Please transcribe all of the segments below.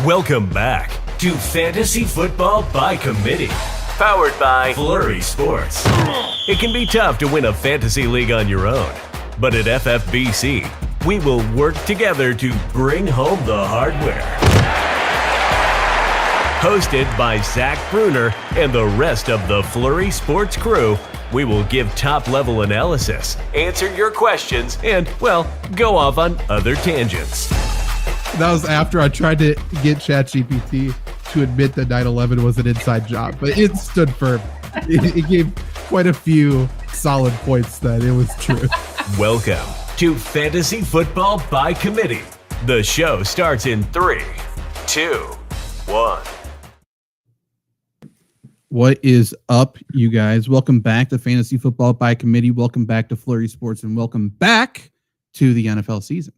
Welcome back to Fantasy Football by Committee, powered by Flurry Sports. It can be tough to win a fantasy league on your own, but at FFBC, we will work together to bring home the hardware. Hosted by Zach Bruner and the rest of the Flurry Sports crew, we will give top-level analysis, answer your questions, and, well, go off on other tangents. That was after I tried to get ChatGPT to admit that 9/11 was an inside job, but it stood firm. It gave quite a few solid points that it was true. Welcome to Fantasy Football by Committee. The show starts in 3, 2, 1. What is up, you guys? Welcome back to Fantasy Football by Committee. Welcome back to Flurry Sports, and welcome back to the NFL season.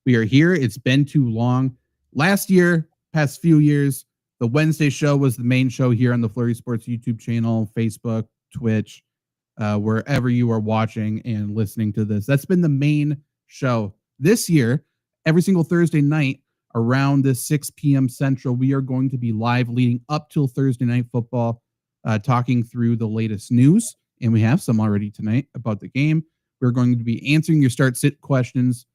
We are here. It's been too long. Last year, past few years, the Wednesday show was the main show here on the Flurry Sports YouTube channel, Facebook, Twitch, wherever you are watching and listening to this. That's been the main show. This year, every single Thursday night around this 6 p.m. Central, we are going to be live leading up till Thursday Night Football, talking through the latest news. And we have some already tonight about the game. We're going to be answering your start-sit questions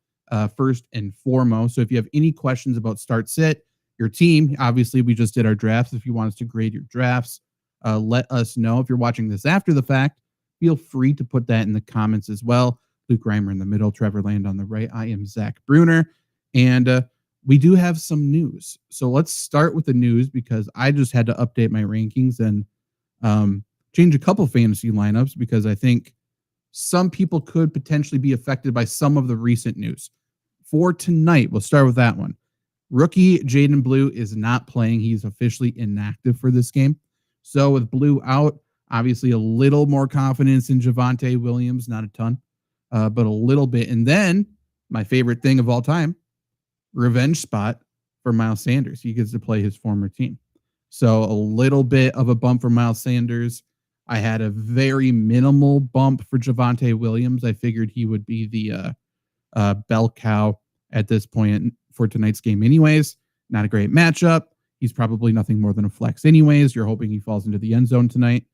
first and foremost. So if you have any questions about start-sit, your team, obviously we just did our drafts. If you want us to grade your drafts, let us know. If you're watching this after the fact, feel free to put that in the comments as well. Luke Reimer in the middle, Trevor Land on the right. I am Zach Bruner, and we do have some news. So let's start with the news because I just had to update my rankings and change a couple fantasy lineups because I think some people could potentially be affected by some of the recent news. For tonight, we'll start with that one. Rookie Jaden Blue is not playing. He's officially inactive for this game. So with Blue out, obviously a little more confidence in Javonte Williams, not a ton, but a little bit. And then my favorite thing of all time, revenge spot for Miles Sanders. He gets to play his former team. So a little bit of a bump for Miles Sanders. I had a very minimal bump for Javonte Williams. I figured he would be the bell cow at this point for tonight's game anyways. Not a great matchup. He's probably nothing more than a flex anyways. You're hoping he falls into the end zone tonight.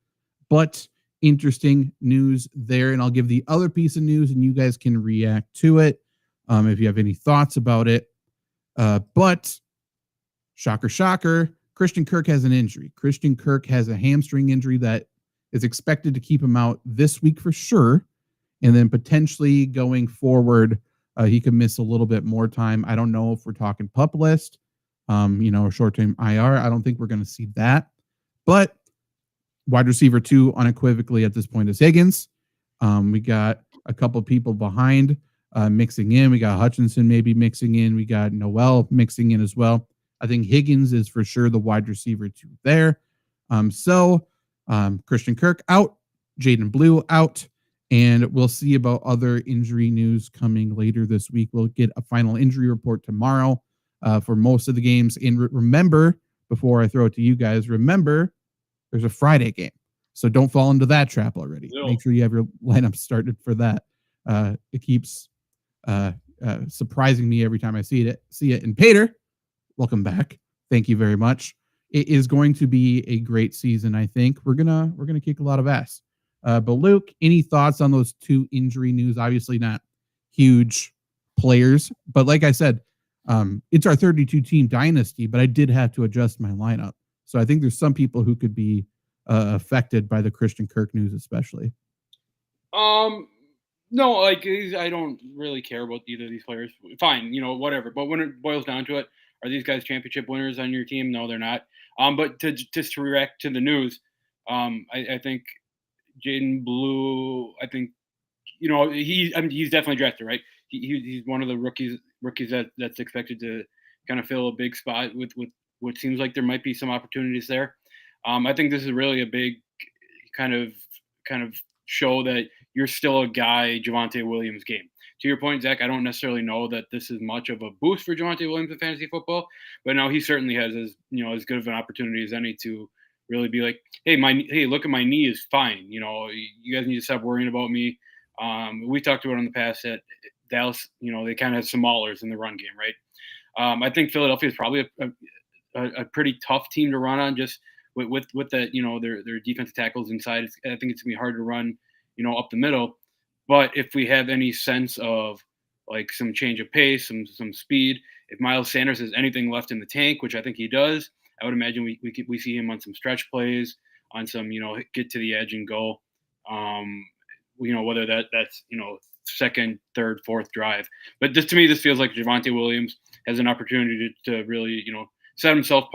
But interesting news there. And I'll give the other piece of news and you guys can react to it if you have any thoughts about it. But shocker, Christian Kirk has an injury. Christian Kirk has a hamstring injury that is expected to keep him out this week for sure. And then potentially going forward, he could miss a little bit more time. I don't know if we're talking PUP list, or short-term IR. I don't think we're going to see that. But wide receiver 2 unequivocally at this point is Higgins. We got a couple people behind mixing in. We got Hutchinson maybe mixing in. We got Noel mixing in as well. I think Higgins is for sure the wide receiver 2 there. Christian Kirk out, Jaden Blue out, and we'll see about other injury news coming later this week. We'll get a final injury report tomorrow for most of the games. And remember, before I throw it to you guys, remember there's a Friday game. So don't fall into that trap already. No. Make sure you have your lineup started for that. It keeps surprising me every time I see it. And Pater, welcome back. Thank you very much. It is going to be a great season. I think we're gonna kick a lot of ass. But Luke, any thoughts on those 2 injury news? Obviously not huge players, but like I said, it's our 32 team dynasty, but I did have to adjust my lineup. So I think there's some people who could be affected by the Christian Kirk news, especially. No, I don't really care about either of these players. Fine, whatever. But when it boils down to it, are these guys championship winners on your team? No, they're not. But to react to the news, I think Jaden Blue, I think, he's definitely drafted, right? He's one of the rookies that's expected to kind of fill a big spot with what seems like there might be some opportunities there. I think this is really a big kind of show that you're still a guy, Javonte Williams game. To your point, Zach, I don't necessarily know that this is much of a boost for Javonte Williams in fantasy football, but now he certainly has as good of an opportunity as any to really be like, hey, look at my knee is fine. You guys need to stop worrying about me. We talked about in the past that Dallas, they kind of have some maulers in the run game, right? I think Philadelphia is probably a pretty tough team to run on. Just with that, their defensive tackles inside. I think it's gonna be hard to run, up the middle. But if we have any sense of like some change of pace, some speed, if Miles Sanders has anything left in the tank, which I think he does, I would imagine we see him on some stretch plays, on some get to the edge and go. Whether that's second, third, fourth drive. But to me, this feels like Javonte Williams has an opportunity to really set himself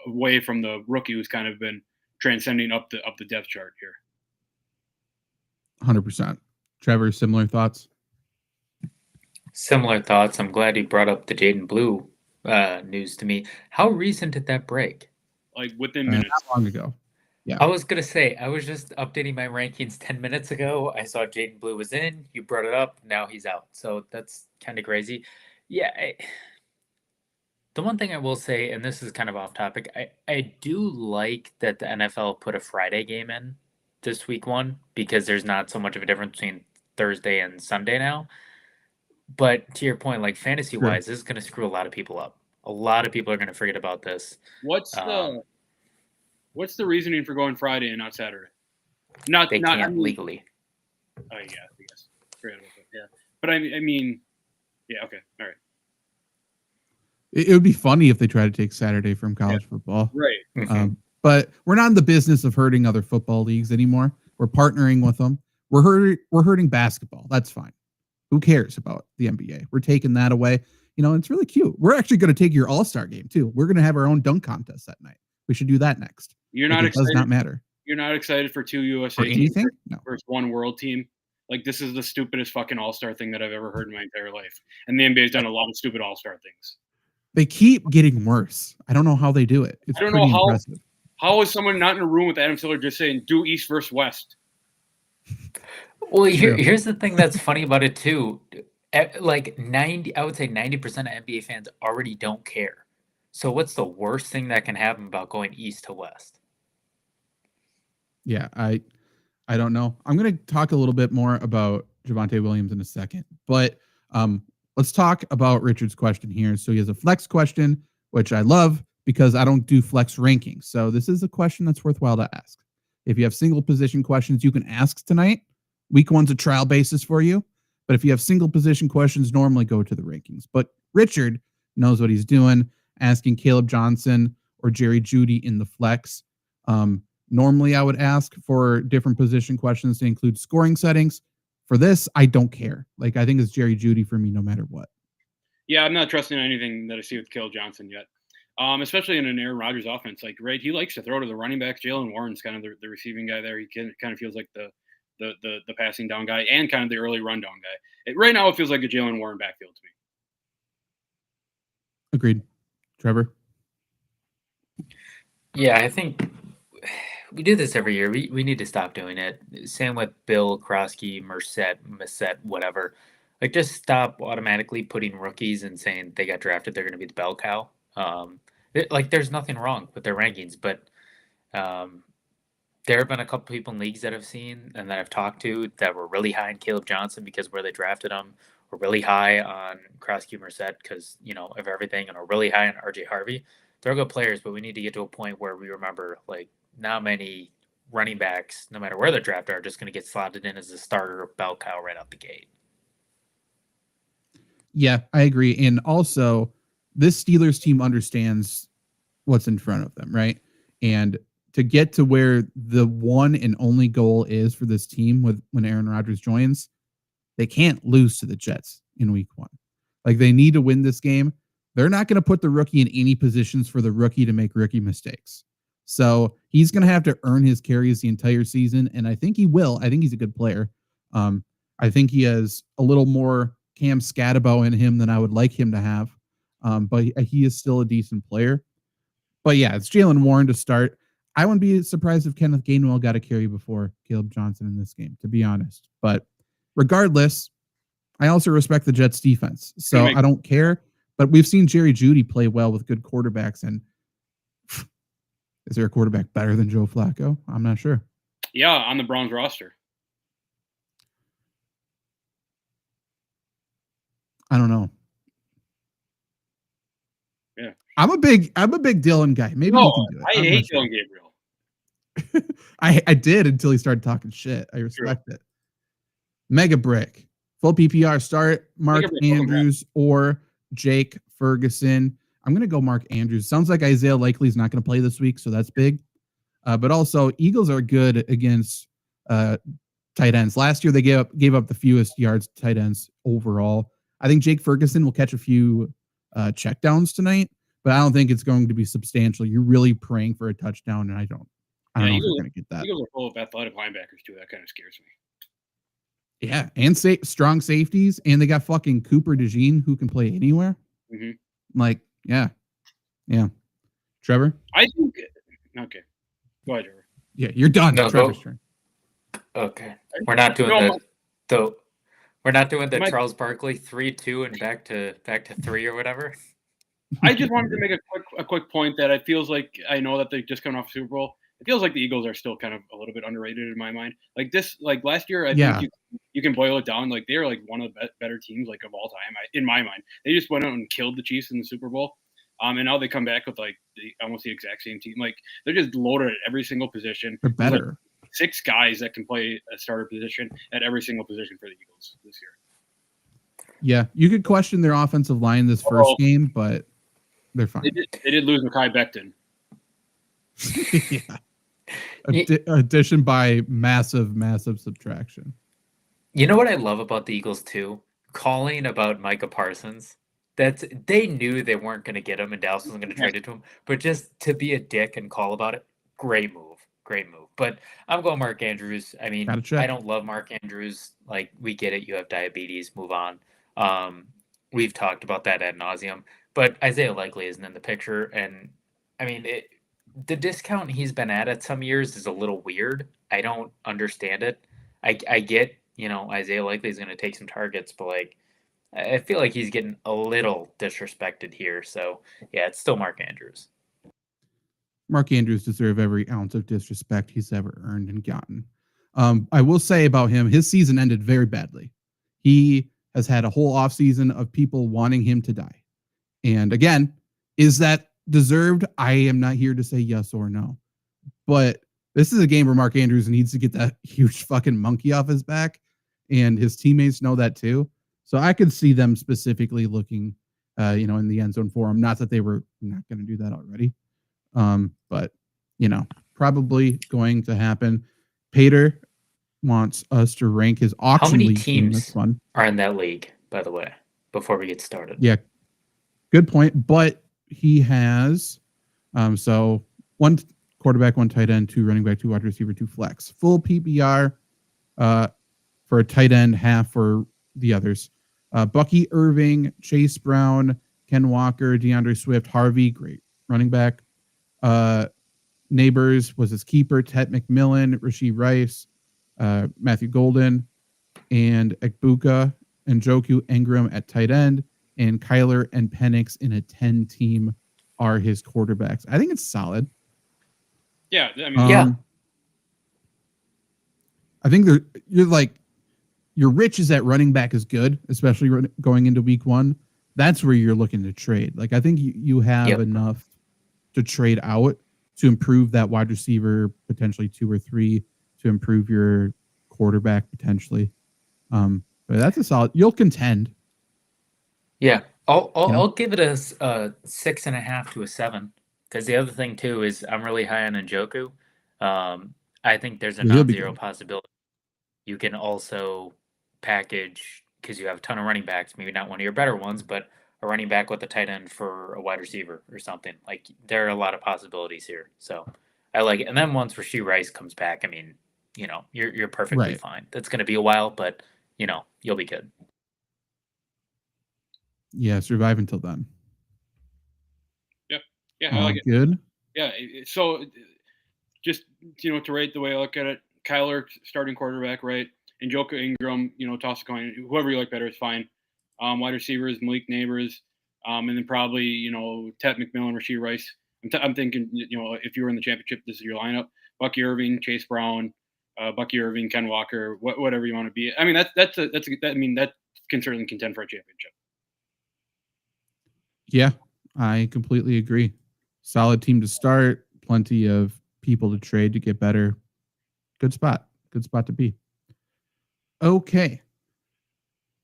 away from the rookie who's kind of been transcending up the depth chart here. 100%. Trevor, similar thoughts? Similar thoughts. I'm glad you brought up the Jaden Blue news to me. How recent did that break? Like within minutes. Not long ago. Yeah. I was going to say, I was just updating my rankings 10 minutes ago. I saw Jaden Blue was in. You brought it up. Now he's out. So that's kind of crazy. Yeah. The one thing I will say, and this is kind of off topic, I do like that the NFL put a Friday game in this week 1 because there's not so much of a difference between Thursday and Sunday now. But to your point, like fantasy-wise, this is going to screw a lot of people up. A lot of people are going to forget about this. What's the reasoning for going Friday and not Saturday? They can't legally. Oh yeah, I guess. Forget about that. Yeah, but I mean, yeah, okay, all right. It would be funny if they tried to take Saturday from college football, right? Mm-hmm. But we're not in the business of hurting other football leagues anymore. We're partnering with them. We're hurting basketball. That's fine. Who cares about the NBA? We're taking that away. It's really cute. We're actually going to take your All-Star game too. We're going to have our own dunk contest that night. We should do that next. You're not excited. It does not matter. You're not excited for 2 USA or anything? No. Versus 1 world team. Like this is the stupidest fucking All-Star thing that I've ever heard in my entire life. And the NBA's done a lot of stupid All-Star things. They keep getting worse. I don't know how they do it. It's pretty impressive. How is someone not in a room with Adam Silver just saying do East versus West? Well, here's the thing that's funny about it too. Like I would say 90% of NBA fans already don't care. So what's the worst thing that can happen about going east to west? Yeah, I don't know. I'm going to talk a little bit more about Javonte Williams in a second, but let's talk about Richard's question here. So he has a flex question, which I love because I don't do flex rankings. So this is a question that's worthwhile to ask. If you have single position questions, you can ask tonight. Week 1's a trial basis for you. But if you have single position questions, normally go to the rankings. But Richard knows what he's doing, asking Caleb Johnson or Jerry Jeudy in the flex. Normally, I would ask for different position questions to include scoring settings. For this, I don't care. Like, I think it's Jerry Jeudy for me no matter what. Yeah, I'm not trusting anything that I see with Caleb Johnson yet, especially in an Aaron Rodgers offense. Like, right, he likes to throw to the running backs. Jalen Warren's kind of the receiving guy there. He kind of feels like the passing down guy and kind of the early rundown guy. Right now, it feels like a Jalen Warren backfield to me. Agreed. Trevor? Yeah, I think we do this every year. We need to stop doing it. Same with Bill, Krosky, Merced, whatever. Like, just stop automatically putting rookies and saying they got drafted, they're going to be the bell cow. There's nothing wrong with their rankings, but there have been a couple people in leagues that I've seen and that I've talked to that were really high on Caleb Johnson because where they drafted him, or really high on Krosky, Merced because, of everything, and are really high on RJ Harvey. They're good players, but we need to get to a point where we remember, like, not many running backs, no matter where they're drafted, are just going to get slotted in as a starter bell cow right out the gate. Yeah, I agree. And also, this Steelers team understands what's in front of them, right? And to get to where the one and only goal is for this team when Aaron Rodgers joins, they can't lose to the Jets in week 1. Like, they need to win this game. They're not going to put the rookie in any positions for the rookie to make rookie mistakes. So he's going to have to earn his carries the entire season, and I think he will. I think he's a good player. I think he has a little more Cam Scatabo in him than I would like him to have, but he is still a decent player. But yeah, it's Jalen Warren to start. I wouldn't be surprised if Kenneth Gainwell got a carry before Caleb Johnson in this game, to be honest. But regardless, I also respect the Jets defense, so I don't care. But we've seen Jerry Jeudy play well with good quarterbacks, and is there a quarterback better than Joe Flacco? I'm not sure. Yeah, on the Browns roster. I don't know. Yeah, I'm a big Dylan guy. Maybe he can do it. I hate Dylan Gabriel. I did until he started talking shit. I respect it. Mega Brick. Full PPR start. Mark Andrews or Jake Ferguson. I'm going to go Mark Andrews. Sounds like Isaiah Likely is not going to play this week, so that's big. But also, Eagles are good against tight ends. Last year, they gave up the fewest yards to tight ends overall. I think Jake Ferguson will catch a few checkdowns tonight, but I don't think it's going to be substantial. You're really praying for a touchdown, and I don't know if you're going to get that. Eagles are full of athletic linebackers, too. That kind of scares me. Yeah, and strong safeties, and they got fucking Cooper DeJean who can play anywhere. Mm-hmm. Like, yeah. Trevor? I think. Okay. Go ahead, Trevor. Yeah, you're done. No, Trevor's turn. Okay. We're not doing we're not doing the Charles Barkley 3-2 and back to 3 or whatever. I just wanted to make a quick point that it feels like I know that they just come off Super Bowl. It feels like the Eagles are still kind of a little bit underrated in my mind. Like last year, I think you can boil it down. Like they're like one of the better teams like of all time in my mind. They just went out and killed the Chiefs in the Super Bowl. And now they come back with like almost the exact same team. Like they're just loaded at every single position. They're better. Like 6 guys that can play a starter position at every single position for the Eagles this year. Yeah, you could question their offensive line this first game, but they're fine. They did lose Mekhi Becton. Yeah. Addition by massive subtraction. You know what I love about the Eagles too? Calling about Micah Parsons. They knew they weren't going to get him and Dallas wasn't going to trade it to him, but just to be a dick and call about it, great move. But I'm going Mark Andrews. I mean, I don't love Mark Andrews. Like, we get it. You have diabetes. Move on. We've talked about that ad nauseum. But Isaiah Likely isn't in the picture. And, I mean, the discount he's been at some years is a little weird. I don't understand it. I get, Isaiah Likely is going to take some targets, but, like, I feel like he's getting a little disrespected here. So, yeah, it's still Mark Andrews. Mark Andrews deserves every ounce of disrespect he's ever earned and gotten. I will say about him, his season ended very badly. He has had a whole offseason of people wanting him to die. And again, is that deserved? I am not here to say yes or no. But this is a game where Mark Andrews needs to get that huge fucking monkey off his back. And his teammates know that too. So I could see them specifically looking, in the end zone for him. Not that they were not going to do that already. But probably going to happen. Pater wants us to rank his auction league team. This one are in that league, by the way, before we get started. Yeah, good point. But he has so 1 quarterback, 1 tight end, 2 running back, 2 wide receiver, 2 flex. Full PPR for a tight end, half for the others. Bucky Irving, Chase Brown, Ken Walker, DeAndre Swift, Harvey, great running back. Neighbors was his keeper, Ted McMillan, Rashee Rice, Matthew Golden, and Ekbuka and Njoku Ingram at tight end, and Kyler and Penix in a 10-team are his quarterbacks. I think it's solid. Yeah, I mean, I think your rich is that running back is good, especially going into week 1. That's where you're looking to trade. Like, I think you have enough to trade out to improve that wide receiver, potentially 2 or 3, to improve your quarterback potentially. But that's a solid. You'll contend. Yeah, I'll give it a 6.5 to a 7. Because the other thing too is I'm really high on Njoku. I think there's a non-zero possibility. You can also package, because you have a ton of running backs, maybe not one of your better ones, but a running back with a tight end for a wide receiver or something. Like, there are a lot of possibilities here. So I like it. And then once Rashee Rice comes back, I mean, you're perfectly fine. That's going to be a while, but you'll be good. Yeah, survive until then. Yeah, I like it. Good. Yeah, so just to rate the way I look at it, Kyler starting quarterback, right? And Njoku Ingram, toss a coin. Whoever you like better is fine. Wide receivers, Malik Neighbors, and then probably Ted McMillan, Rashee Rice. I'm thinking if you were in the championship, this is your lineup: Bucky Irving, Chase Brown, Bucky Irving, Ken Walker, whatever you want to be. I mean that can certainly contend for a championship. Yeah, I completely agree. Solid team to start. Plenty of people to trade to get better. Good spot. Good spot to be. Okay.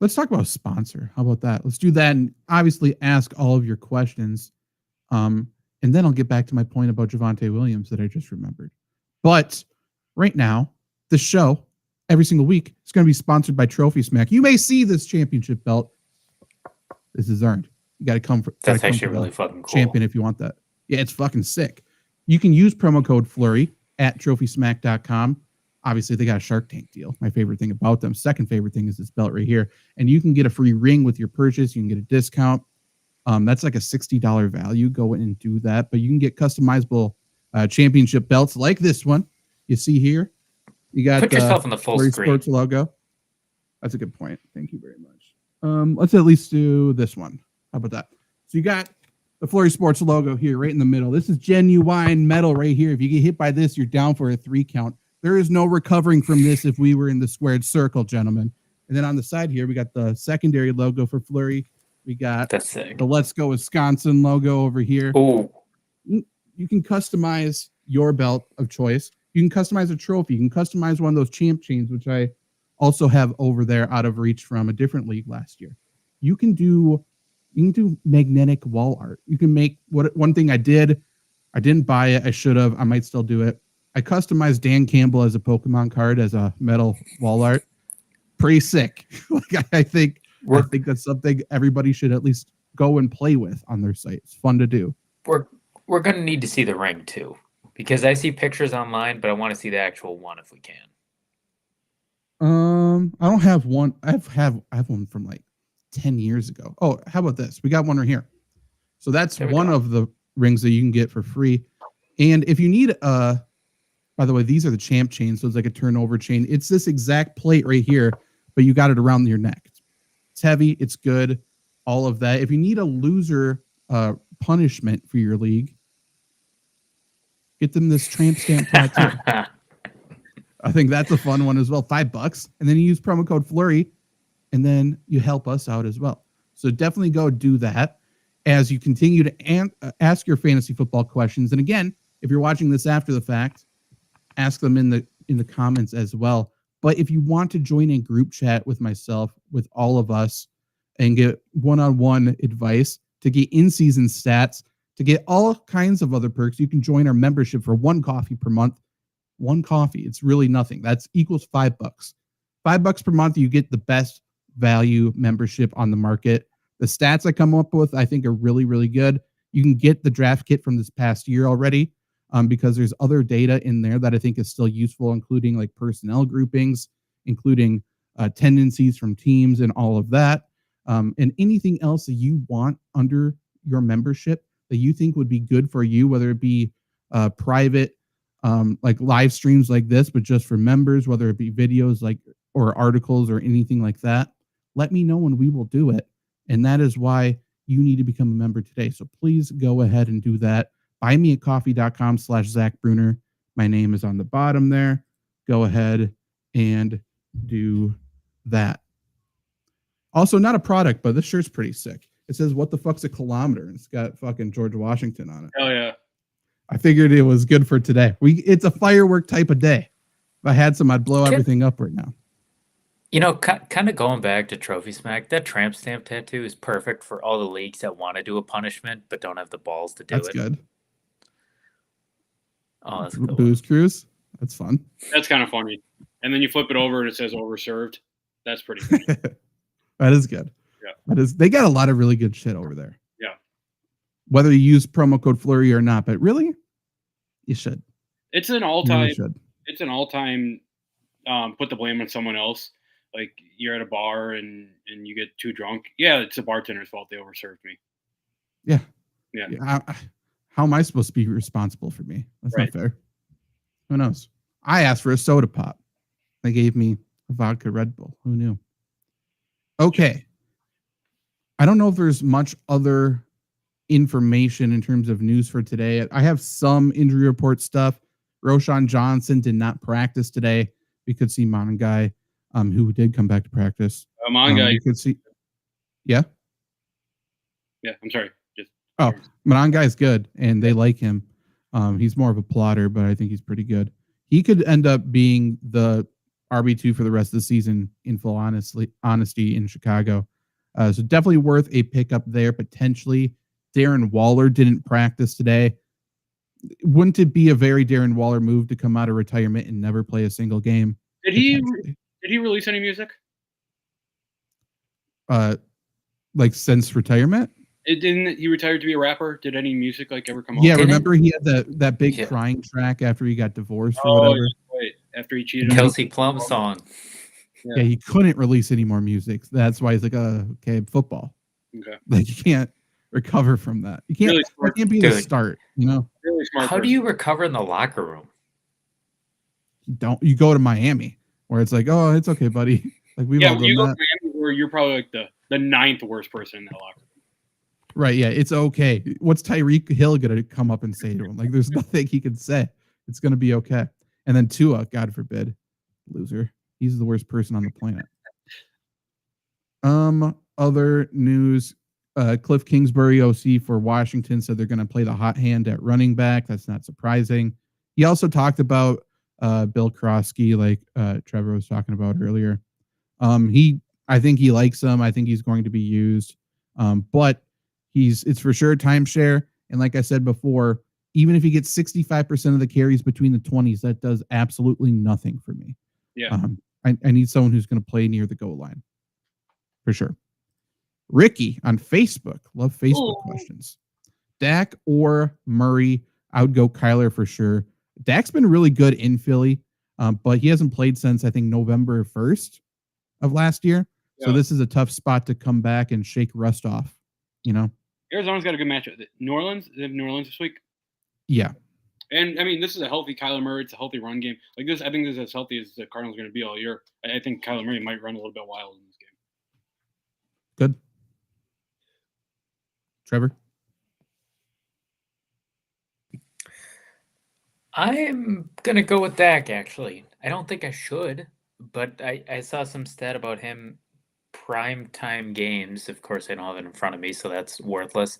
Let's talk about a sponsor. How about that? Let's do that and obviously ask all of your questions. And then I'll get back to my point about Javonte Williams that I just remembered. But right now, the show, every single week, is going to be sponsored by Trophy Smack. You may see this championship belt. This is earned. You got to come for That's come actually for really the fucking cool. champion if you want that. Yeah, it's fucking sick. You can use promo code Flurry at trophysmack.com. Obviously, they got a Shark Tank deal. My favorite thing about them. Second favorite thing is this belt right here. And you can get a free ring with your purchase. You can get a discount. That's like a $60 value. Go in and do that. But you can get customizable championship belts like this one. You see here. You got Put yourself in the full Flurry screen. Sports logo. That's a good point. Thank you very much. Let's at least do this one. How about that? So you got the Flurry Sports logo here right in the middle. This is genuine metal right here. If you get hit by this, you're down for a 3 count. There is no recovering from this if we were in the squared circle, gentlemen. And then on the side here, we got the secondary logo for Flurry. We got That's sick. the Let's Go Wisconsin logo over here. Oh, You can customize your belt of choice. You can customize a trophy. You can customize one of those champ chains, which I also have over there out of reach from a different league last year. You can do magnetic wall art. You can make one thing I did. I didn't buy it. I should have. I might still do it. I customized Dan Campbell as a Pokemon card as a metal wall art. Pretty sick. Like I think that's something everybody should at least go and play with on their site. It's fun to do. we're gonna need to see the ring too, because I see pictures online, but I want to see the actual one if we can. I don't have one. I have one from like 10 years ago. Oh, how about this? We got one right here. So that's one of the rings that you can get for free. And if you need by the way, these are the champ chains, so it's like a turnover chain. It's this exact plate right here, but you got it around your neck. It's heavy, it's good, all of that. If you need a loser punishment for your league, get them this tramp stamp tattoo. I think that's a fun one as well. $5, and then you use promo code Flurry, and then you help us out as well. So definitely go do that as you continue to ask your fantasy football questions. And again, if you're watching this after the fact, ask them in the comments as well. But if you want to join a group chat with myself, with all of us, and get one-on-one advice, to get in-season stats, to get all kinds of other perks, you can join our membership for one coffee per month. One coffee. It's really nothing. That's equals $5. $5 per month, you get the best value membership on the market. The stats I come up with, I think, are really, really good. You can get the draft kit from this past year already. Because there's other data in there that I think is still useful, including like personnel groupings, including tendencies from teams and all of that. And anything else that you want under your membership that you think would be good for you, whether it be private, like live streams like this, but just for members, whether it be videos like or articles or anything like that, let me know and we will do it. And that is why you need to become a member today. So please go ahead and do that. buymeacoffee.com/Zach Bruner. My name is on the bottom there. Go ahead and do that. Also, not a product, but this shirt's pretty sick. It says, "What the fuck's a kilometer?" And it's got fucking George Washington on it. Oh yeah. I figured it was good for today. It's a firework type of day. If I had some, I'd blow everything up right now. You know, kind of going back to Trophy Smack, that tramp stamp tattoo is perfect for all the leagues that want to do a punishment but don't have the balls to do it. That's good. Oh, that's a good Booze Cruise. That's fun. That's kind of funny. And then you flip it over and it says overserved. That's pretty good. That is good. Yeah. They got a lot of really good shit over there. Yeah. Whether you use promo code Flurry or not, but really, you should. It's an all-time. It's an all-time. Put the blame on someone else. Like you're at a bar and you get too drunk. Yeah, it's the bartender's fault. They overserved me. Yeah. Yeah. How am I supposed to be responsible for me? That's Right. not fair. Who knows? I asked for a soda pop. They gave me a vodka Red Bull. Who knew? Okay. I don't know if there's much other information in terms of news for today. I have some injury report stuff. Roshan Johnson did not practice today. We could see Mongai, who did come back to practice. Mongai. You could see. Yeah. Yeah. I'm sorry. Oh, Manon guy's good, and they like him. He's more of a plotter, but I think he's pretty good. He could end up being the RB2 for the rest of the season in full honesty in Chicago. So definitely worth a pickup there, potentially. Darren Waller didn't practice today. Wouldn't it be a very Darren Waller move to come out of retirement and never play a single game? Did he release any music? Like since retirement? Didn't he retire to be a rapper? Did any music ever come out? Yeah, remember he had that big crying track after he got divorced or whatever. Right. After he cheated. Kelsey Plum song. Yeah, he couldn't release any more music. That's why he's like, okay, football. Okay. Like you can't recover from that. You can't. Really that can't be the start. You know. Really smart. How do you recover in the locker room? You go to Miami where it's like, oh, it's okay, buddy. Like we've all done you go that. to Miami where you're probably like the ninth worst person in that locker room. Right. Yeah. It's okay. What's Tyreek Hill going to come up and say to him? Like, there's nothing he can say. It's going to be okay. And then Tua, God forbid, loser. He's the worst person on the planet. Other news, Cliff Kingsbury, OC for Washington, said they're going to play the hot hand at running back. That's not surprising. He also talked about Bill Krosky, like Trevor was talking about earlier. I think he likes him. I think he's going to be used. But it's for sure timeshare. And like I said before, even if he gets 65% of the carries between the 20s, that does absolutely nothing for me. Yeah. I need someone who's going to play near the goal line. For sure. Ricky on Facebook. Love Facebook questions. Dak or Murray? I would go Kyler for sure. Dak's been really good in Philly, but he hasn't played since, I think, November 1st of last year. Yeah. So this is a tough spot to come back and shake rust off, you know? Arizona's got a good matchup. New Orleans, they have New Orleans this week. Yeah. And, I mean, this is a healthy Kyler Murray. It's a healthy run game. Like this, I think this is as healthy as the Cardinals are going to be all year. I think Kyler Murray might run a little bit wild in this game. Good. Trevor? I'm going to go with Dak, actually. I don't think I should, but I saw some stat about him prime time games. Of course, I don't have it in front of me, so that's worthless.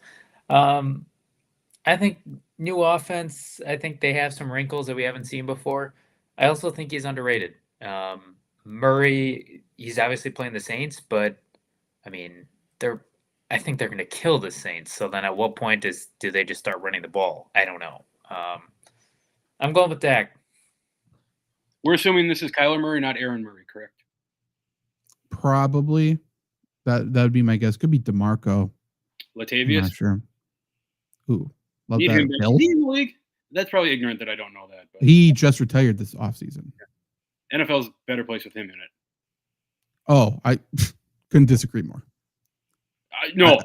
I think new offense, I think they have some wrinkles that we haven't seen before. I also think he's underrated. Murray, he's obviously playing the Saints, but I mean, I think they're going to kill the Saints. So then at what point do they just start running the ball? I don't know. I'm going with Dak. We're assuming this is Kyler Murray, not Aaron Murray, correct? Probably. That would be my guess. Could be DeMarco. Latavius? I'm not sure. Ooh. Love Need that. him Bill? in the league? That's probably ignorant that I don't know that. But. He just retired this offseason. Yeah. NFL's a better place with him in it. Oh, I couldn't disagree more. No.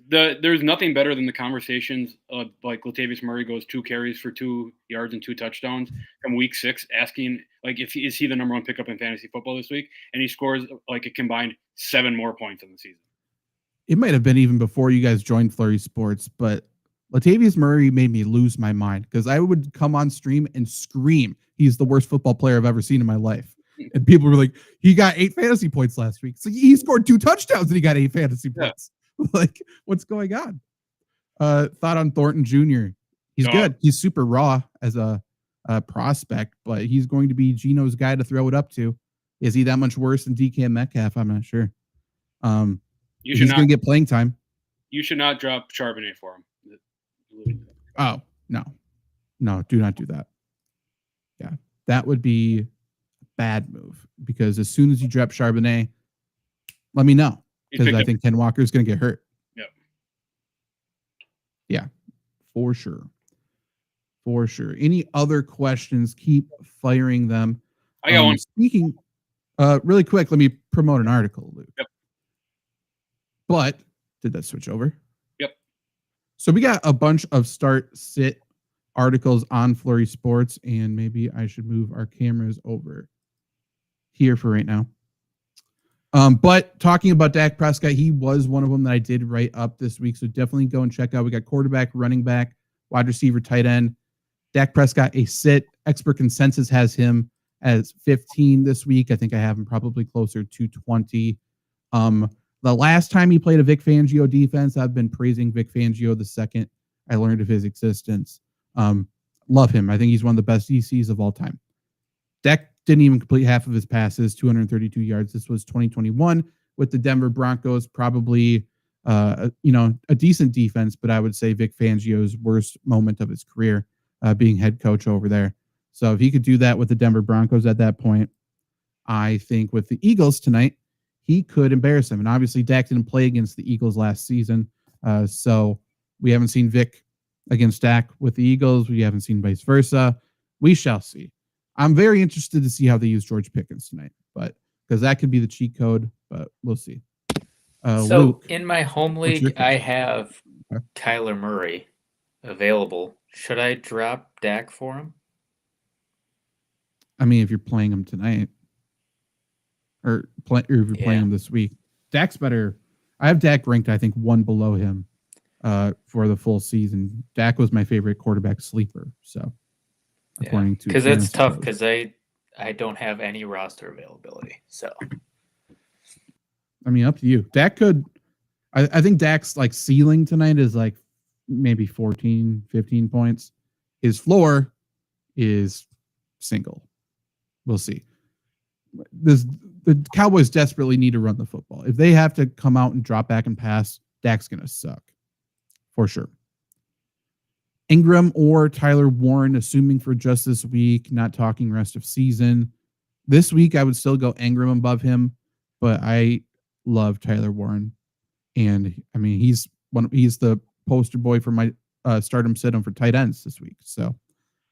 There's nothing better than the conversations of like Latavius Murray goes 2 carries for 2 yards and 2 touchdowns from week 6, asking like is he the number 1 pickup in fantasy football this week, and he scores like a combined 7 more points in the season. It might have been even before you guys joined Flurry Sports, but Latavius Murray made me lose my mind because I would come on stream and scream he's the worst football player I've ever seen in my life. And people were like, he got 8 fantasy points last week. So he scored 2 touchdowns and he got 8 fantasy points. Like, what's going on? Thought on Thornton Jr. He's good. He's super raw as a prospect, but he's going to be Geno's guy to throw it up to. Is he that much worse than DK Metcalf? I'm not sure. He's going to get playing time. You should not drop Charbonnet for him. Oh, no, do not do that. Yeah, that would be a bad move because as soon as you drop Charbonnet, let me know because I think Ken Walker is going to get hurt. Yep. Yeah, for sure. Any other questions? Keep firing them. I got one. Speaking, really quick, let me promote an article, Luke. Yep. But did that switch over? Yep. So we got a bunch of start-sit articles on Flurry Sports, and maybe I should move our cameras over here for right now. But talking about Dak Prescott, he was one of them that I did write up this week, so definitely go and check out. We got quarterback, running back, wide receiver, tight end. Dak Prescott, a sit. Expert consensus has him as 15 this week. I think I have him probably closer to 20. The last time he played a Vic Fangio defense, I've been praising Vic Fangio the second I learned of his existence. Love him. I think he's one of the best DCs of all time. Dak didn't even complete half of his passes, 232 yards. This was 2021 with the Denver Broncos, probably a decent defense, but I would say Vic Fangio's worst moment of his career, being head coach over there. So if he could do that with the Denver Broncos at that point, I think with the Eagles tonight, he could embarrass them. And obviously, Dak didn't play against the Eagles last season, so we haven't seen Vic against Dak with the Eagles. We haven't seen vice versa. We shall see. I'm very interested to see how they use George Pickens tonight, but because that could be the cheat code, but we'll see. So Luke, in my home what's your league, I have Okay. Kyler Murray available. Should I drop Dak for him? I mean, if you're playing him tonight, or if you're playing him this week, Dak's better. I have Dak ranked, I think, one below him for the full season. Dak was my favorite quarterback sleeper. So, according to, because it's tough because I don't have any roster availability. So, I mean, up to you. Dak could. I think Dak's like ceiling tonight is like maybe 14, 15 points. His floor is single. We'll see. The Cowboys desperately need to run the football. If they have to come out and drop back and pass, Dak's going to suck for sure. Ingram or Tyler Warren, assuming for just this week, not talking rest of season. This week, I would still go Ingram above him, but I love Tyler Warren. And I mean, he's the poster boy for my stardom sit-em for tight ends this week. So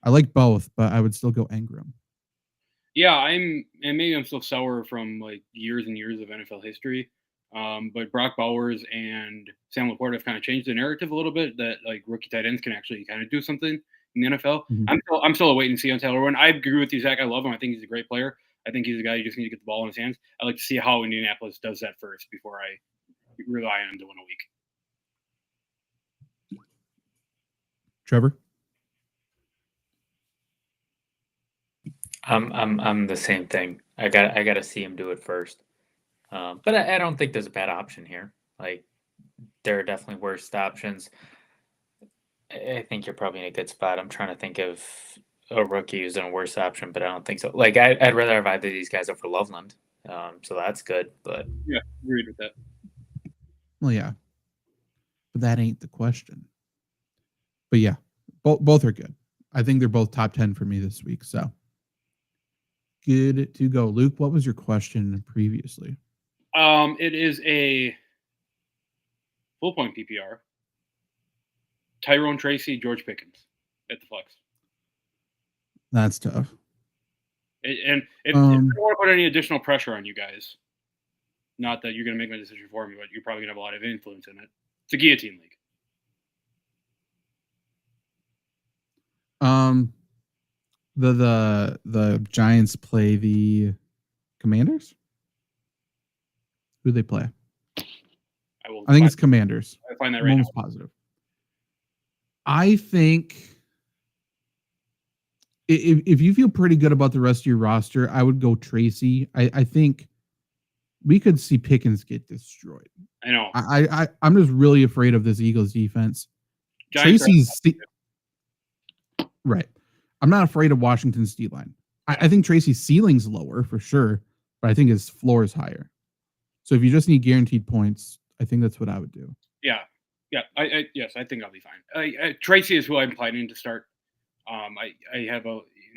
I like both, but I would still go Ingram. Yeah, maybe I'm still sour from like years and years of NFL history. But Brock Bowers and Sam Laporta have kind of changed the narrative a little bit that like rookie tight ends can actually kind of do something in the NFL. Mm-hmm. I'm still a wait and see on Tyler Warren. I agree with you, Zach. I love him. I think he's a great player. I think he's a guy you just need to get the ball in his hands. I like to see how Indianapolis does that first before I rely on him to win a week. Trevor? I'm the same thing. I got to see him do it first. But I don't think there's a bad option here. Like, there are definitely worse options. I think you're probably in a good spot. I'm trying to think of a rookie who's in a worse option, but I don't think so. Like, I'd rather have either of these guys over Loveland. So that's good. But yeah, agreed with that. Well, yeah, but that ain't the question. But yeah, both are good. I think they're both top 10 for me this week. So good to go. Luke, what was your question previously? It is a full point PPR. Tyrone Tracy, George Pickens at the flex. That's tough. And if I don't want to put any additional pressure on you guys, not that you're going to make my decision for me, but you're probably going to have a lot of influence in it. It's a guillotine league. The Giants play the Commanders? Who do they play? I think it's Commanders. I find that right. I'm almost positive. I think if you feel pretty good about the rest of your roster, I would go Tracy. I think we could see Pickens get destroyed. I know. I'm just really afraid of this Eagles defense. Giants Tracy's right. I'm not afraid of Washington's D-line. I think Tracy's ceiling's lower for sure, but I think his floor is higher. So if you just need guaranteed points, I think that's what I would do. Yeah. Yes, I think I'll be fine. Tracy is who I'm planning to start. I have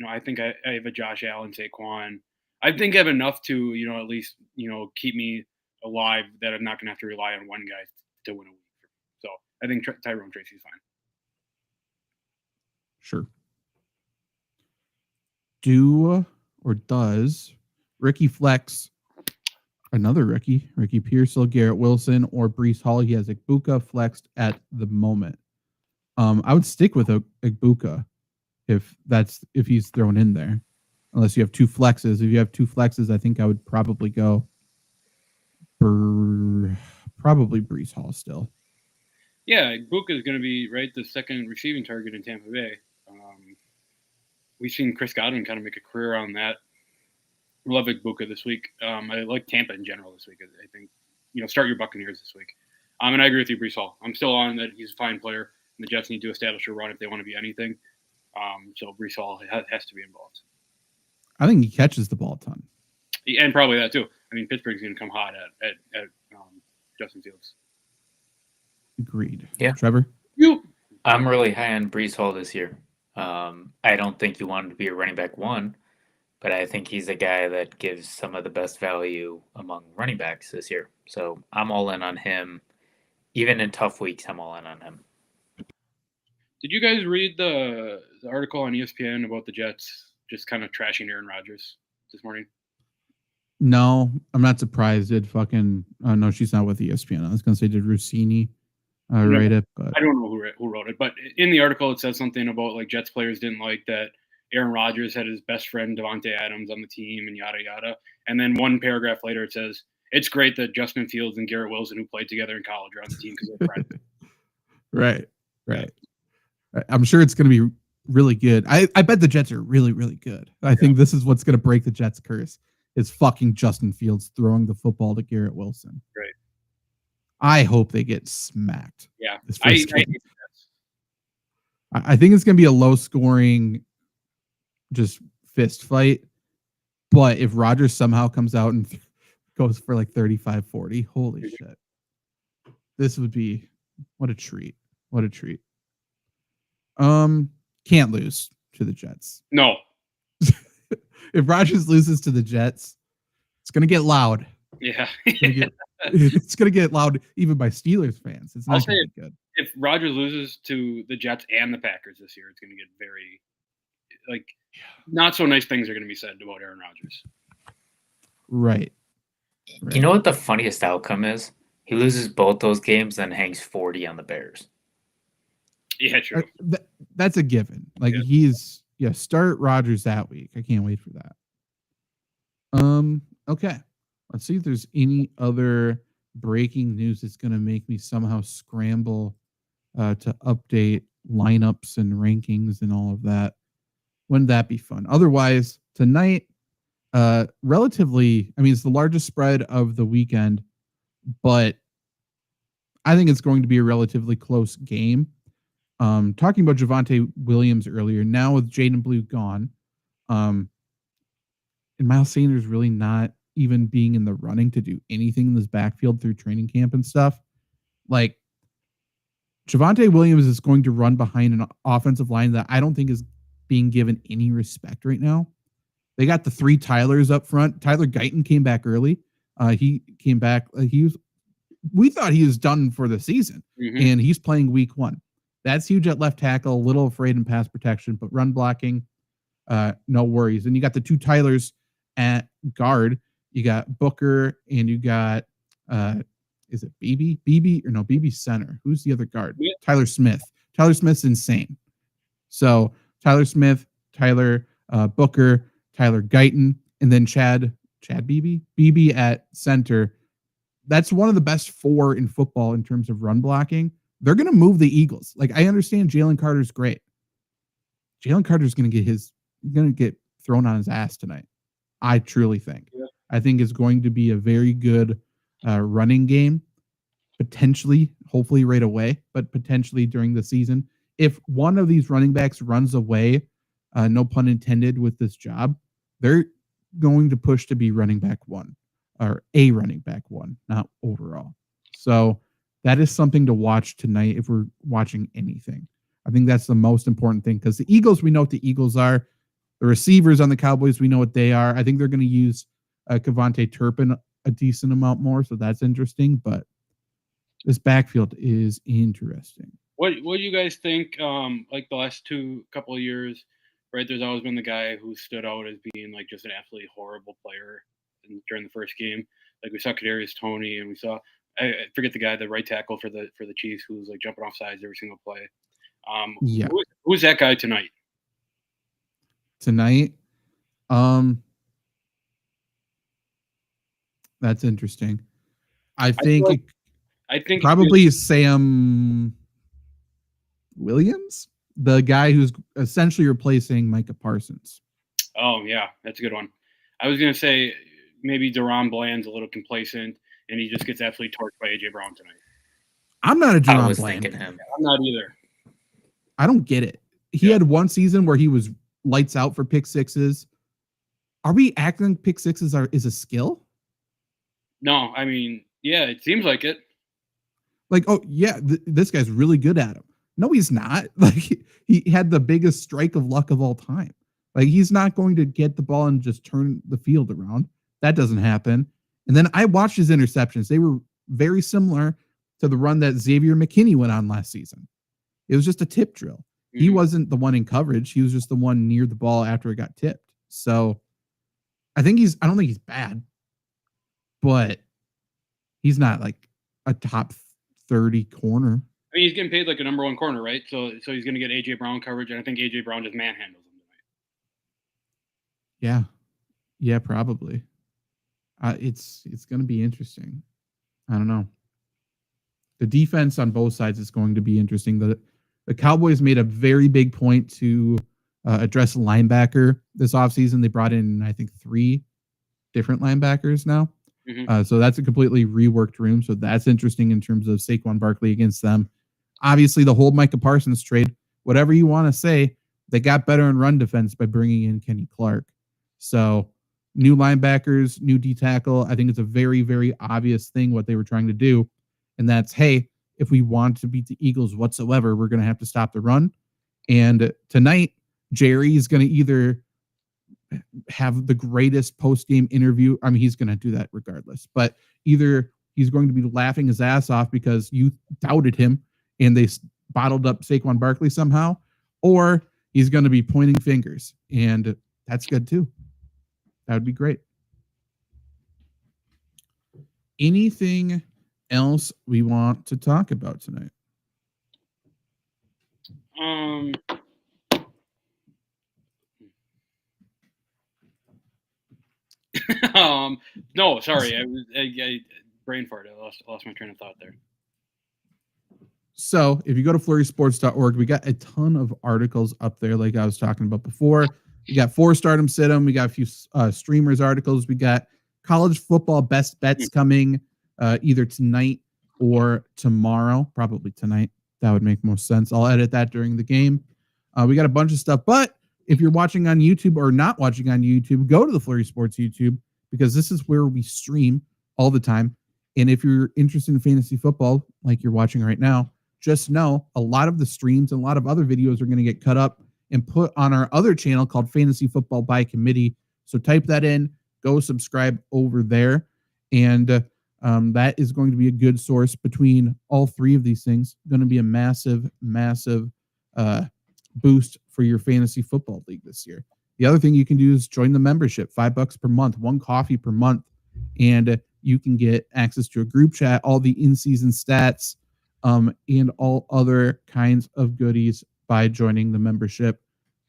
I think I have a Josh Allen, Saquon. I think I have enough to, at least, keep me alive that I'm not going to have to rely on one guy to win a week. So I think Tyrone Tracy's fine. Sure. Does Ricky flex another Ricky Pearsall, Garrett Wilson, or Breece Hall? He has Igbuka flexed at the moment. I would stick with Igbuka if he's thrown in there, unless you have two flexes. If you have two flexes, I think I would probably go for probably Breece Hall still. Yeah, Igbuka is going to be the second receiving target in Tampa Bay. We've seen Chris Godwin kind of make a career on that. Love Igbuka this week. I like Tampa in general this week. I think, start your Buccaneers this week. And I agree with you, Breece Hall. I'm still on that he's a fine player, and the Jets need to establish a run if they want to be anything. So Breece Hall has to be involved. I think he catches the ball a ton. And probably that too. I mean, Pittsburgh's going to come hot at Justin Fields. Agreed. Yeah. Trevor? I'm really high on Breece Hall this year. I don't think you want him to be a running back one, but I think he's a guy that gives some of the best value among running backs this year. So I'm all in on him. Even in tough weeks, I'm all in on him. Did you guys read the article on ESPN about the Jets just kind of trashing Aaron Rodgers this morning? No, I'm not surprised. Did fucking no, she's not with ESPN. I was gonna say did Rossini write it, but I don't know who wrote it. But in the article, it says something about like Jets players didn't like that Aaron Rodgers had his best friend Devontae Adams on the team and yada yada. And then one paragraph later, it says it's great that Justin Fields and Garrett Wilson, who played together in college, are on the team because they're friends. Right. I'm sure it's gonna be really good. I bet the Jets are really, really good. I think this is what's gonna break the Jets' curse. Is fucking Justin Fields throwing the football to Garrett Wilson. Right. I hope they get smacked. Yeah. I think it's going to be a low scoring, just fist fight. But if Rodgers somehow comes out and goes for like 35-40, holy shit. This would be, what a treat. What a treat. Can't lose to the Jets. No. If Rodgers loses to the Jets, it's going to get loud. Yeah. It's going to get loud even by Steelers fans. It's not going to be good. If Rodgers loses to the Jets and the Packers this year, it's going to get very, not so nice things are going to be said about Aaron Rodgers. Right. You know what the funniest outcome is? He loses both those games and hangs 40 on the Bears. Yeah, true. That's a given. Start Rodgers that week. I can't wait for that. Okay. Let's see if there's any other breaking news that's going to make me somehow scramble to update lineups and rankings and all of that. Wouldn't that be fun? Otherwise, tonight, relatively, it's the largest spread of the weekend, but I think it's going to be a relatively close game. Talking about Javonte Williams earlier, now with Jaden Blue gone, and Miles Sanders really not even being in the running to do anything in this backfield through training camp and stuff. Like, Javonte Williams is going to run behind an offensive line that I don't think is being given any respect right now. They got the three Tylers up front. Tyler Guyton came back early. He came back. We thought he was done for the season, and he's playing week 1. That's huge at left tackle, a little afraid in pass protection, but run blocking, no worries. And you got the two Tylers at guard. You got Booker and you got, is it BB? BB's center. Who's the other guard? Yeah. Tyler Smith. Tyler Smith's insane. So Tyler Smith, Tyler Booker, Tyler Guyton, and then Chad BB at center. That's one of the best 4 in football in terms of run blocking. They're going to move the Eagles. I understand Jalen Carter's great. Jalen Carter's going to get thrown on his ass tonight. I truly think. Yeah. I think it's going to be a very good running game, potentially, hopefully right away, but potentially during the season. If one of these running backs runs away, no pun intended, with this job, they're going to push to be running back 1 or a running back 1, not overall. So that is something to watch tonight if we're watching anything. I think that's the most important thing because the Eagles, we know what the Eagles are. The receivers on the Cowboys, we know what they are. I think they're going to use Kevontae Turpin a decent amount more, so that's interesting. But this backfield is interesting. What do you guys think? The last couple of years, right? There's always been the guy who stood out as being just an absolutely horrible player during the first game. We saw Kadarius Toney, and we saw I forget the guy, the right tackle for the Chiefs, who was jumping off sides every single play. Who's that guy tonight? That's interesting. I think probably Sam Williams, the guy who's essentially replacing Micah Parsons. Oh yeah, that's a good one. I was gonna say maybe Deron Bland's a little complacent, and he just gets absolutely torched by A.J. Brown tonight. I'm not a I Deron was Bland. thinking him. I'm not either. I don't get it. He had one season where he was lights out for pick sixes. Are we acting pick sixes is a skill? No, I mean, yeah, it seems like it. Like, oh yeah, this guy's really good at him. No, he's not. Like he had the biggest strike of luck of all time. Like he's not going to get the ball and just turn the field around. That doesn't happen. And then I watched his interceptions. They were very similar to the run that Xavier McKinney went on last season. It was just a tip drill. Mm-hmm. He wasn't the one in coverage. He was just the one near the ball after it got tipped. So I don't think he's bad, but he's not like a top 30 corner. I mean, he's getting paid like a number one corner, right? So he's going to get A.J. Brown coverage, and I think A.J. Brown just manhandles him tonight. Yeah, probably. It's going to be interesting. I don't know. The defense on both sides is going to be interesting. The Cowboys made a very big point to address linebacker this offseason. They brought in, I think, 3 different linebackers now. Mm-hmm. So that's a completely reworked room. So that's interesting in terms of Saquon Barkley against them. Obviously, the whole Micah Parsons trade, whatever you want to say, they got better in run defense by bringing in Kenny Clark. So new linebackers, new D tackle. I think it's a very, very obvious thing what they were trying to do. And that's, hey, if we want to beat the Eagles whatsoever, we're going to have to stop the run. And tonight, Jerry is going to either have the greatest post-game interview. I mean, he's going to do that regardless. But either he's going to be laughing his ass off because you doubted him and they bottled up Saquon Barkley somehow, or he's going to be pointing fingers. And that's good too. That would be great. Anything else we want to talk about tonight? No, sorry. I brain fart. I lost my train of thought there. So if you go to flurrysports.org, we got a ton of articles up there, like I was talking about before. We got 4 stardom sit-em. We got a few streamers articles. We got college football best bets coming either tonight or tomorrow. Probably tonight. That would make most sense. I'll edit that during the game. We got a bunch of stuff. But if you're watching on YouTube or not watching on YouTube, go to the Flurry Sports YouTube, because this is where we stream all the time. And if you're interested in fantasy football, like you're watching right now, just know a lot of the streams and a lot of other videos are going to get cut up and put on our other channel called Fantasy Football by Committee. So type that in, go subscribe over there. And that is going to be a good source between all 3 of these things. Going to be a massive, massive boost for your fantasy football league this year. The other thing you can do is join the membership, $5 per month, 1 coffee per month. And you can get access to a group chat, all the in-season stats, and all other kinds of goodies by joining the membership,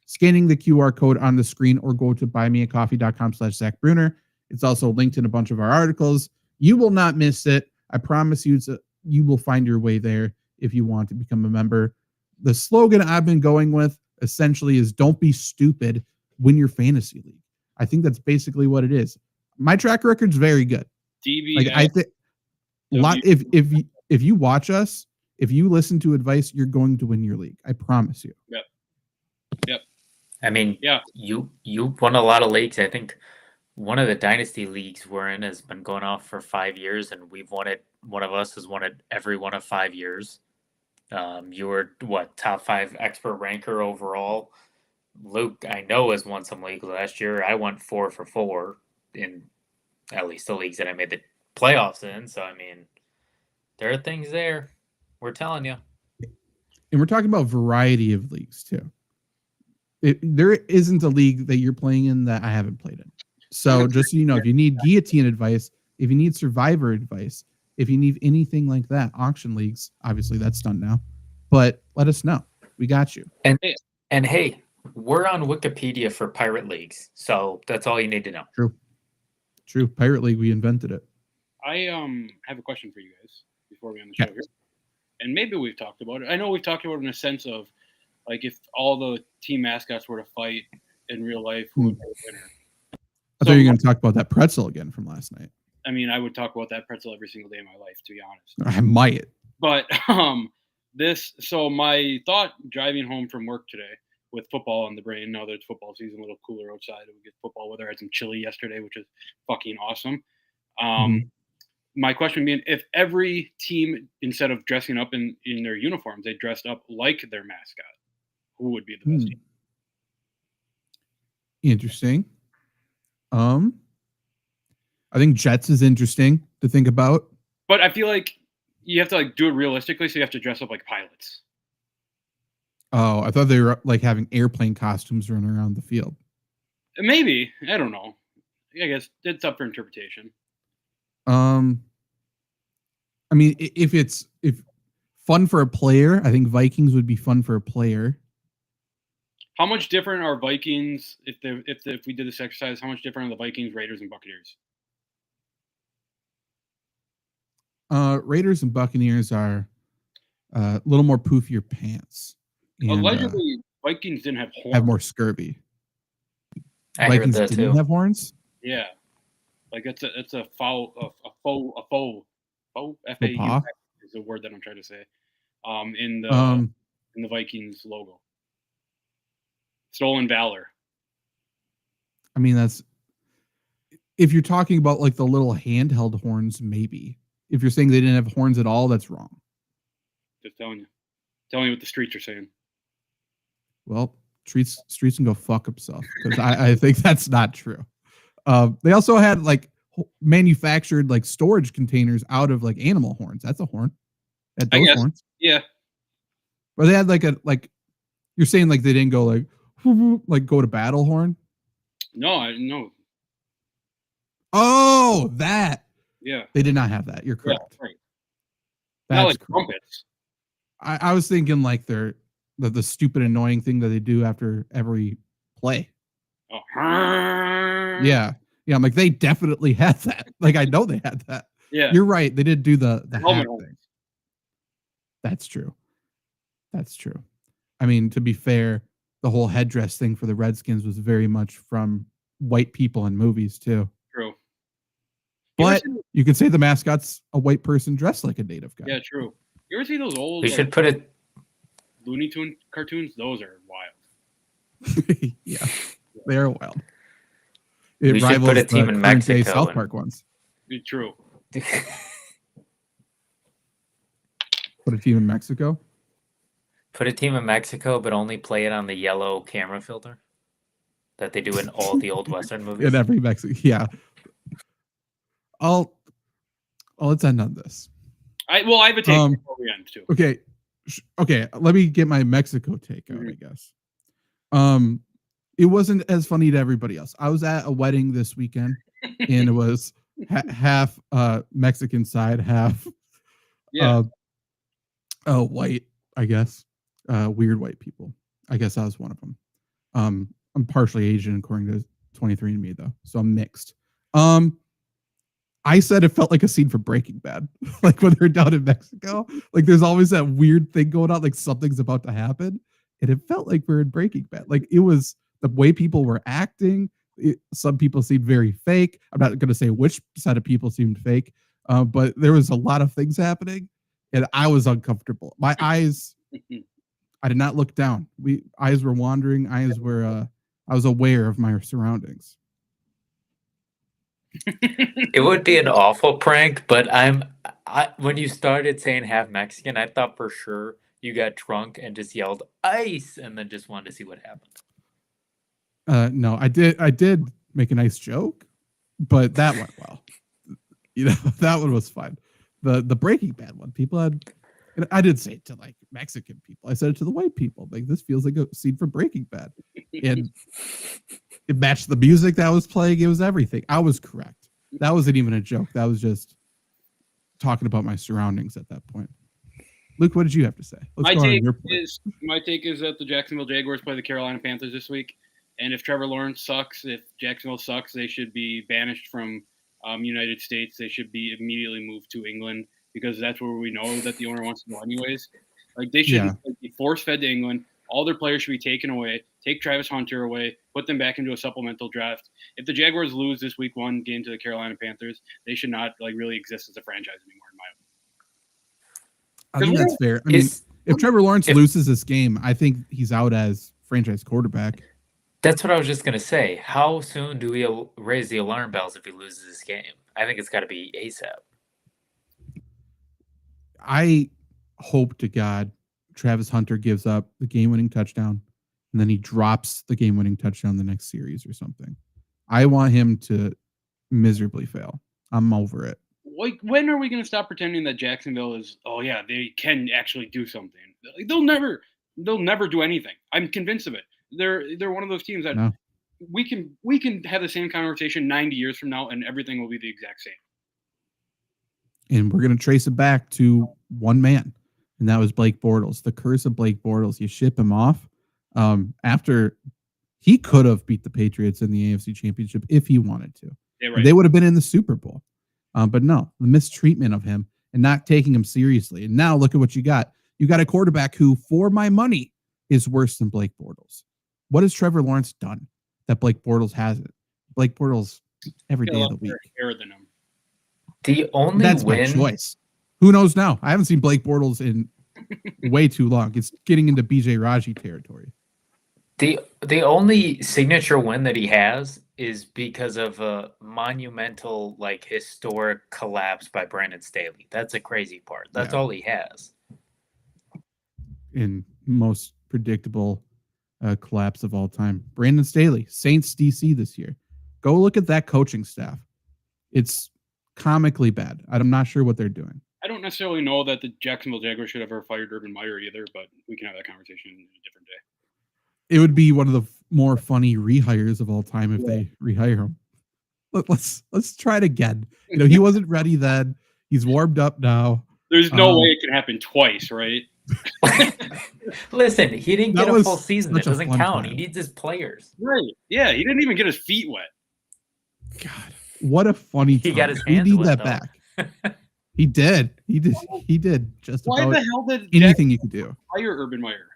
scanning the QR code on the screen, or go to buymeacoffee.com/Zach Bruner. It's also linked in a bunch of our articles. You will not miss it. I promise you, you will find your way there if you want to become a member. The slogan I've been going with essentially is don't be stupid, win your fantasy league. I think that's basically what it is. My track record's very good. DBS. Like I think if you watch us, if you listen to advice, you're going to win your league. I promise you. Yep. I mean, yeah, you won a lot of leagues. I think one of the dynasty leagues we're in has been going off for 5 years, and we've won it. One of us has won it every one of 5 years. You were top 5 expert ranker overall. Luke, I know, has won some leagues last year. I went 4 for 4 in at least the leagues that I made the playoffs in. So I mean, there are things there. We're telling you. And we're talking about variety of leagues too. There isn't a league that you're playing in that I haven't played in. So just so you know, if you need guillotine advice, if you need survivor advice, if you need anything like that, auction leagues, obviously that's done now. But let us know. We got you. And hey, we're on Wikipedia for pirate leagues. So that's all you need to know. True. Pirate League, we invented it. I have a question for you guys before we end the show here. And maybe we've talked about it. I know we've talked about it in a sense of, like, if all the team mascots were to fight in real life, who would be the winner? I thought you were going to talk about that pretzel again from last night. I mean, I would talk about that pretzel every single day of my life, to be honest. I might. But so my thought driving home from work today with football on the brain, now that it's football season, a little cooler outside, we get football weather. I had some chili yesterday, which is fucking awesome. My question being, if every team, instead of dressing up in their uniforms, they dressed up like their mascot, who would be the best team? Interesting. I think Jets is interesting to think about. But I feel like you have to like do it realistically, so you have to dress up like pilots. Oh, I thought they were like having airplane costumes running around the field. Maybe. I don't know. I guess it's up for interpretation. I mean, if fun for a player, I think Vikings would be fun for a player. How much different are Vikings if we did this exercise? How much different are the Vikings, Raiders, and Buccaneers? Raiders and Buccaneers are a little more poofier pants. And, allegedly, Vikings didn't have horns. Have more scurvy. Vikings didn't have horns. Yeah, like it's a faux FAU is the word that I'm trying to say. In the Vikings logo, stolen valor. I mean, that's if you're talking about like the little handheld horns, maybe. If you're saying they didn't have horns at all, that's wrong. Just telling you what the streets are saying. Well, streets can go fuck himself because I think that's not true. They also had like manufactured like storage containers out of like animal horns. That's a horn. At those horns. Yeah. But they had like you're saying like they didn't go like go to battle horn? No. Oh, that. Yeah. They did not have that. You're correct. Yeah, right. That's not like correct. trumpets. I was thinking like they're the stupid annoying thing that they do after every play. Oh. Yeah. I'm like, they definitely had that. Like, I know they had that. Yeah. You're right. They did do the hack helmet thing. That's true. I mean, to be fair, the whole headdress thing for the Redskins was very much from white people in movies too. True. But you could say the mascot's a white person dressed like a native guy. Yeah, true. You ever see those old should put it Looney Tune cartoons? Those are wild. Yeah, they are wild. We should put a team in Mexico. South Park ones. True. Put a team in Mexico? Put a team in Mexico, but only play it on the yellow camera filter that they do in all the old Western movies. In every Mexico, yeah. Let's end on this. I have a take before we end too. Okay. Let me get my Mexico take out, I guess. It wasn't as funny to everybody else. I was at a wedding this weekend, and it was half Mexican side, half white, I guess. Weird white people. I guess I was one of them. I'm partially Asian according to 23andMe though, so I'm mixed. I said it felt like a scene from Breaking Bad, like when they're down in Mexico. Like there's always that weird thing going on, like something's about to happen, and it felt like we're in Breaking Bad. Like it was the way people were acting. Some people seemed very fake. I'm not going to say which set of people seemed fake, but there was a lot of things happening, and I was uncomfortable. My eyes, I did not look down. Eyes were wandering. I was aware of my surroundings. It would be an awful prank, but when you started saying half Mexican, I thought for sure you got drunk and just yelled ice and then just wanted to see what happened. No, I did make a nice joke, but that went well. That one was fine. The Breaking Bad one, people had, I didn't say it to like Mexican people. I said it to the white people. Like this feels like a scene from Breaking Bad, and it matched the music that was playing. It was everything. I was correct. That wasn't even a joke. That was just talking about my surroundings at that point. Luke, what did you have to say? My take is that the Jacksonville Jaguars play the Carolina Panthers this week, and if Trevor Lawrence sucks, if Jacksonville sucks, they should be banished from United States. They should be immediately moved to England because that's where we know that the owner wants to go anyways. Like they should be force-fed to England. All their players should be taken away. Take Travis Hunter away. Put them back into a supplemental draft. If the Jaguars lose this week 1 game to the Carolina Panthers, they should not really exist as a franchise anymore, in my opinion. I think that's fair. I mean, if Trevor Lawrence loses this game, I think he's out as franchise quarterback. That's what I was just going to say. How soon do we raise the alarm bells if he loses this game? I think it's got to be ASAP. I hope to God Travis Hunter gives up the game-winning touchdown, and then he drops the game-winning touchdown the next series or something. I want him to miserably fail. I'm over it. When are we going to stop pretending that Jacksonville is? Oh yeah, they can actually do something. They'll never do anything. I'm convinced of it. They're one of those teams that we can have the same conversation 90 years from now, and everything will be the exact same. And we're going to trace it back to one man, and that was Blake Bortles. The curse of Blake Bortles. You ship him off after he could have beat the Patriots in the AFC Championship if he wanted to. Yeah, right. They would have been in the Super Bowl. But no, the mistreatment of him and not taking him seriously. And now look at what you got. You got a quarterback who, for my money, is worse than Blake Bortles. What has Trevor Lawrence done that Blake Bortles hasn't? Blake Bortles every day of the week. Than him. The only That's my choice. Who knows now? I haven't seen Blake Bortles in way too long. It's getting into BJ Raji territory. The only signature win that he has is because of a monumental, historic collapse by Brandon Staley. That's a crazy part. That's all he has. In most predictable collapse of all time. Brandon Staley, Saints DC this year. Go look at that coaching staff. It's comically bad. I'm not sure what they're doing. I don't necessarily know that the Jacksonville Jaguars should have ever fired Urban Meyer either, but we can have that conversation in a different day. It would be one of the more funny rehires of all time if they rehire him. Let's try it again. He wasn't ready then. He's warmed up now. There's no way it can happen twice, right? Listen, he didn't get a full season. It doesn't count. Time. He needs his players. Right. Yeah, he didn't even get his feet wet. God, what a funny time. He got his hands We need wet, that back. He did. He did just Why about the hell did anything you could do. Hire Urban Meyer?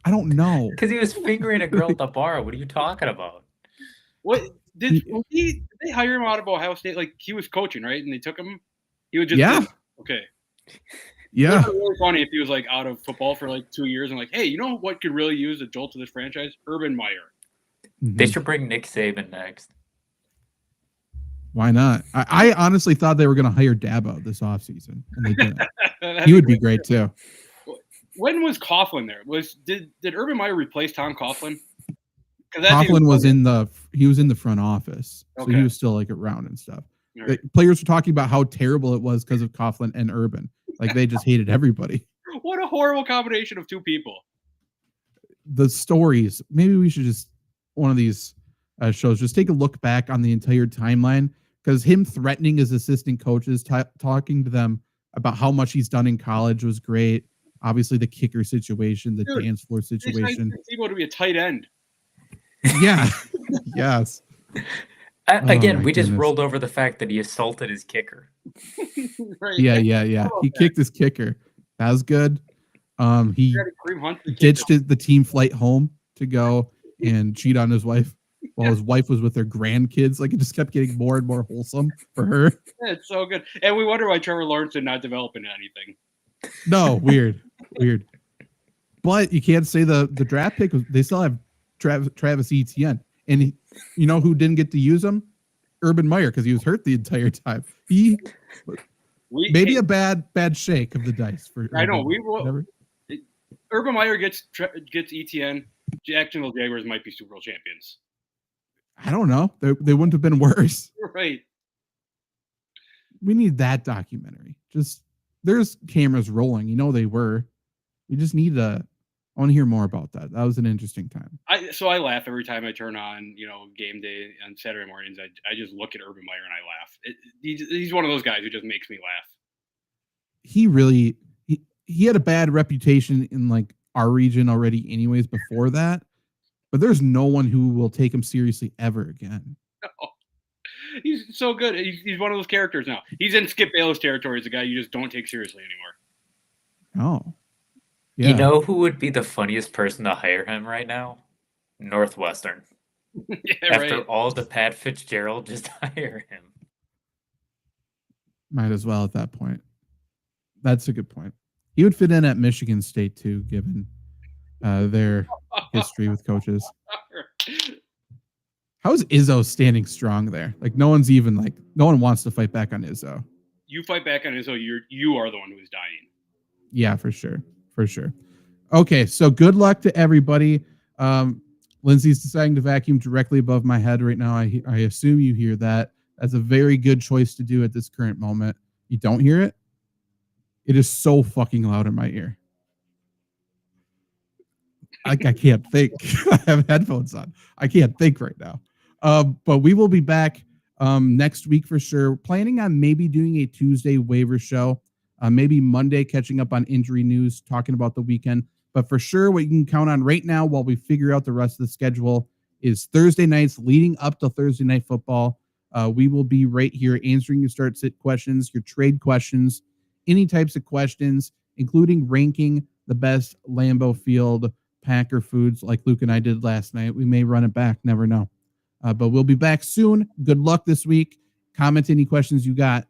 I don't know. Because he was fingering a girl at the bar. What are you talking about? What did they hire him out of Ohio State? He was coaching, right? And they took him. He was just okay. Yeah. It would be really funny if he was out of football for 2 years and hey, you know what could really use a jolt to this franchise? Urban Meyer. Mm-hmm. They should bring Nick Saban next. Why not? I honestly thought they were going to hire Dabo this offseason, and they didn't. He would be great too. When was Coughlin there? Did Urban Meyer replace Tom Coughlin? Coughlin was in the front office, so he was still around and stuff. Right. Players were talking about how terrible it was because of Coughlin and Urban. They just hated everybody. What a horrible combination of two people. The stories. Maybe we should just one of these shows just take a look back on the entire timeline, because him threatening his assistant coaches, talking to them about how much he's done in college was great. Obviously, the kicker situation, the dance floor situation. He's to be a tight end. Yeah. Yes. Again, we just rolled over the fact that he assaulted his kicker. Right. Yeah. He kicked his kicker. That was good. He ditched the team flight home to go and cheat on his wife while his wife was with her grandkids. It just kept getting more and more wholesome for her. Yeah, it's so good. And we wonder why Trevor Lawrence did not develop into anything. No, weird. But you can't say the draft pick. They still have Travis Etienne. And you know who didn't get to use him? Urban Meyer, because he was hurt the entire time. Maybe a bad shake of the dice for. I know Urban Meyer gets Etienne. Jacksonville Jaguars might be Super Bowl champions. I don't know. They wouldn't have been worse. Right. We need that documentary. There's cameras rolling. They were. We just need to. I want to hear more about that. That was an interesting time. I laugh every time I turn on, game day on Saturday mornings. I just look at Urban Meyer and I laugh. He's one of those guys who just makes me laugh. He really he had a bad reputation in our region already anyways before that, but there's no one who will take him seriously ever again. No. He's so good. He's one of those characters now. He's in Skip Bayless territory as a guy you just don't take seriously anymore. Oh. Yeah. You know who would be the funniest person to hire him right now? Northwestern. Yeah, After right. all the Pat Fitzgerald, just hire him. Might as well at that point. That's a good point. He would fit in at Michigan State too, given their history with coaches. How is Izzo standing strong there? Like no one wants to fight back on Izzo. You fight back on it, so you are the one who's dying. Yeah, for sure. For sure. Okay, so good luck to everybody. Lindsay's deciding to vacuum directly above my head right now. I assume you hear that. That's a very good choice to do at this current moment. You don't hear it? It is so fucking loud in my ear. I can't think. I have headphones on. I can't think right now. But we will be back next week for sure. Planning on maybe doing a Tuesday waiver show. Maybe Monday catching up on injury news, talking about the weekend. But for sure, what you can count on right now while we figure out the rest of the schedule is Thursday nights leading up to Thursday Night Football. We will be right here answering your start sit questions, your trade questions, any types of questions, including ranking the best Lambeau Field Packer foods like Luke and I did last night. We may run it back, never know. But we'll be back soon. Good luck this week. Comment any questions you got.